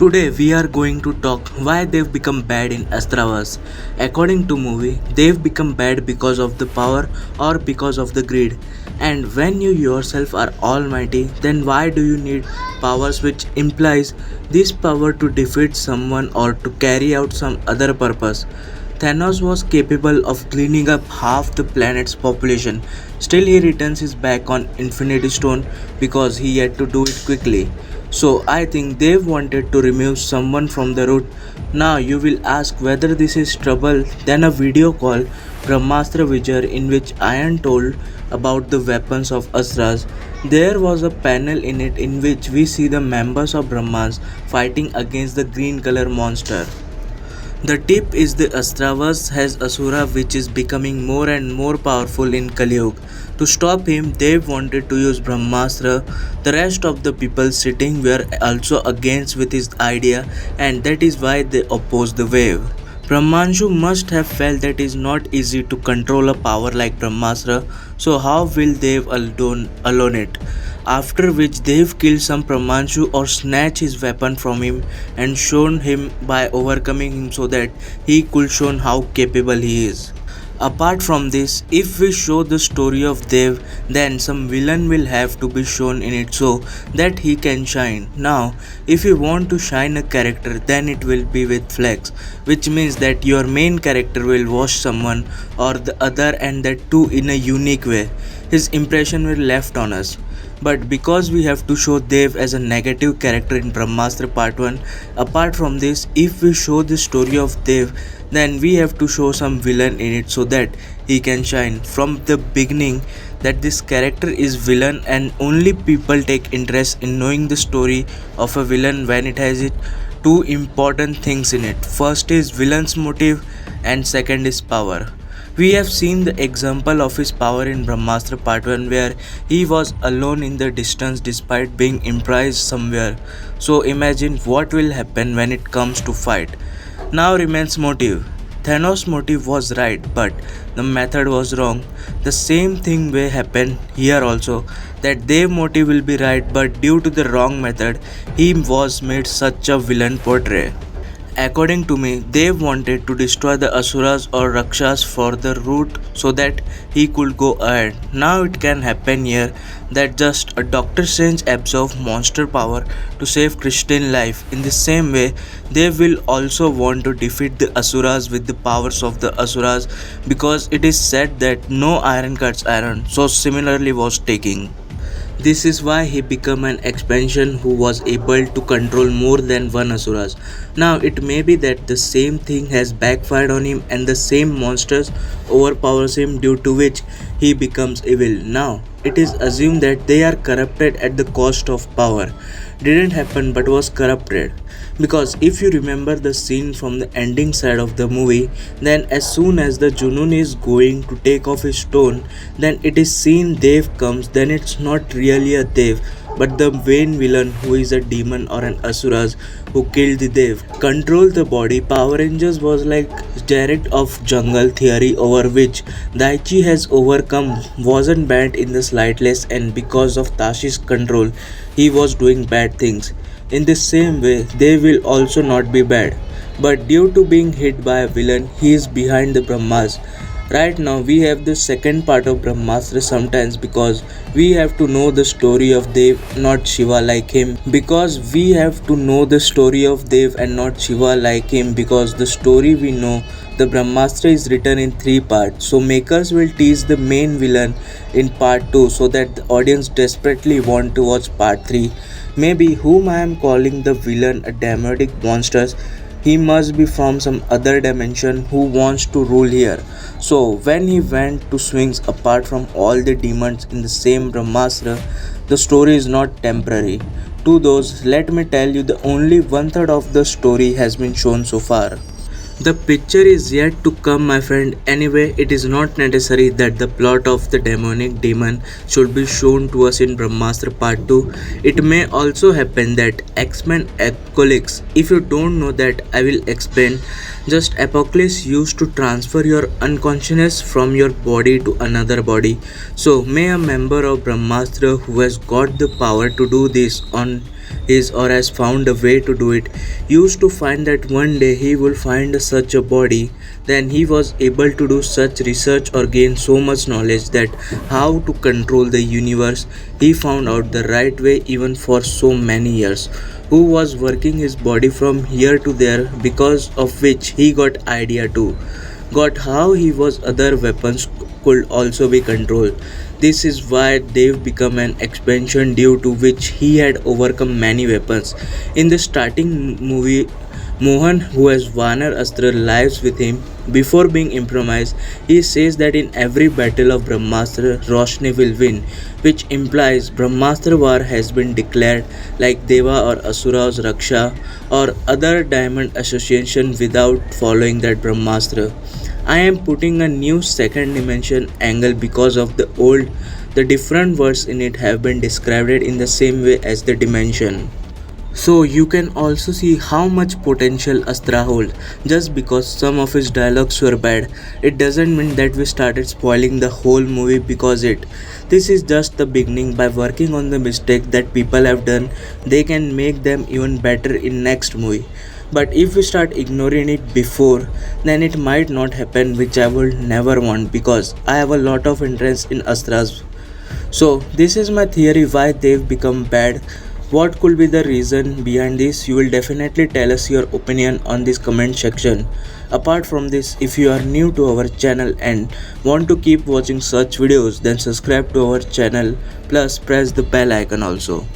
Today we are going to talk why they've become bad in Astraverse. According to movie, they've become bad because of the power or because of the greed. And when you yourself are almighty, then why do you need powers which implies this power to defeat someone or to carry out some other purpose? Thanos was capable of cleaning up half the planet's population. Still, he returns his back on Infinity Stone because he had to do it quickly. So, I think they've wanted to remove someone from the route. Now, you will ask whether this is trouble. Then, a video called Brahmastra Vijay, in which I am told about the weapons of Astras. There was a panel in it in which we see the members of Brahmas fighting against the green color monster. The tip is the Astraverse has Asura which is becoming more and more powerful in Kali Yuga. To stop him, they wanted to use Brahmastra. The rest of the people sitting were also against with his idea, and that is why they opposed the wave. Brahmanshu must have felt that it is not easy to control a power like Brahmastra, so how will they alone it? After which they've killed some Brahmanshu or snatched his weapon from him and shown him by overcoming him so that he could show how capable he is. Apart from this, if we show the story of Dev, then some villain will have to be shown in it so that he can shine. Now, if you want to shine a character, then it will be with flex, which means that your main character will wash someone or the other and that too in a unique way. His impression will left on us. But because we have to show Dev as a negative character in Brahmastra Part 1, apart from this, if we show the story of Dev, then we have to show some villain in it so that he can shine. From the beginning, that this character is villain and only people take interest in knowing the story of a villain when it has it two important things in it. First is villain's motive and second is power. We have seen the example of his power in Brahmastra Part 1 where he was alone in the distance despite being imprisoned somewhere. So imagine what will happen when it comes to fight. Now remains motive. Thanos' motive was right but the method was wrong. The same thing will happen here also, that their motive will be right but due to the wrong method he was made such a villain portray. According to me, they wanted to destroy the Asuras or Rakshas for the route so that he could go ahead. Now it can happen here that just a Doctor Strange absorbs monster power to save Christian life. In the same way, they will also want to defeat the Asuras with the powers of the Asuras because it is said that no iron cuts iron. So similarly was taking. This is why he became an expansion who was able to control more than one Asuras. Now it may be that the same thing has backfired on him and the same monsters overpowers him due to which he becomes evil. Now it is assumed that they are corrupted at the cost of power. Didn't happen but was corrupted. Because if you remember the scene from the ending side of the movie, then as soon as the Junun is going to take off his stone, then it is seen Dev comes, then it's not really a Dev, but the vain villain who is a demon or an Asuras who killed the Dev. Control the body. Power Rangers was like direct of jungle theory over which Daichi has overcome wasn't bad in the slightest and because of Tashi's control he was doing bad things. In the same way, they will also not be bad. But due to being hit by a villain, he is behind the Brahmas. Right now, we have the second part of Brahmastra sometimes because we have to know the story of Dev, not Shiva like him. Because we have to know the story of Dev and not Shiva like him because the story we know the Brahmastra is written in three parts. So makers will tease the main villain in part 2 so that the audience desperately want to watch part 3. Maybe whom I am calling the villain a demonic monsters, he must be from some other dimension who wants to rule here. So when he went to swings apart from all the demons in the same Brahmastra, the story is not temporary. To those, let me tell you the only one third of the story has been shown so far. The picture is yet to come, my friend. Anyway, it is not necessary that the plot of the demonic demon should be shown to us in Brahmastra Part 2. It may also happen that X-Men Apocalypse. If you don't know that, I will explain. Just Apocalypse used to transfer your unconsciousness from your body to another body. So may a member of Brahmastra who has got the power to do this on is or has found a way to do it, used to find that one day he will find such a body, then he was able to do such research or gain so much knowledge that how to control the universe. He found out the right way even for so many years, who was working his body from here to there, because of which he got idea too, got how he was other weapons could also be controlled. This is why Dave became an expansion, due to which he had overcome many weapons. In the starting movie, Mohan, who has Vanar Astra, lives with him. Before being improvised, he says that in every battle of Brahmastra, Roshni will win, which implies Brahmastra war has been declared, like Deva or Asura's Raksha or other diamond association without following that Brahmastra. I am putting a new second dimension angle because of the old. The different words in it have been described in the same way as the dimension. So you can also see how much potential Astra holds. Just because some of his dialogues were bad, it doesn't mean that we started spoiling the whole movie because it. This is just the beginning. By working on the mistakes that people have done, they can make them even better in next movie. But if we start ignoring it before, then it might not happen, which I will never want because I have a lot of interest in Astras. So this is my theory why they've become bad. What could be the reason behind this? You will definitely tell us your opinion on this comment section. Apart from this, if you are new to our channel and want to keep watching such videos, then subscribe to our channel plus press the bell icon also.